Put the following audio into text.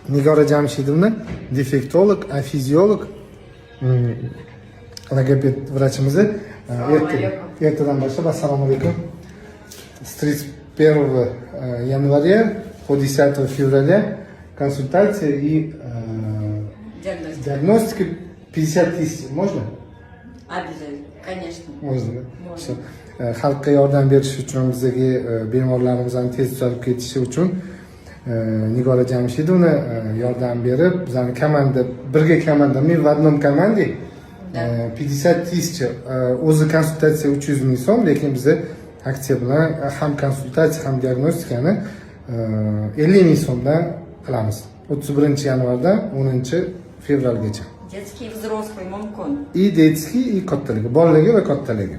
Nigora Jamshidovna defektolog, fiziolog, logoped vrachimiz. Ertadan boshlab assalomu alaykum. С 31 января по 10 февраля консультация и диагностика 50 тысяч. Можно? Обязательно, конечно. Можно, да? Можно. Xalqqa yordam berish uchun, bizdagi bemorlarimizni tez tuzalib ketishi uchun Nigora Jamshidovna yordam berib, bizning komanda, birga komanda, men в одном команде 50 тысяч, o'zi konsultatsiya 300 ming so'm, lekin biz aksiya bilan ham konsultatsiya, ham diagnostikani 50 ming so'mdan qilamiz. 31 yanvardan 10 fevralgacha. Детский и взрослый Монкон. И детский, и kattaligi, bolaligi va kattaligi.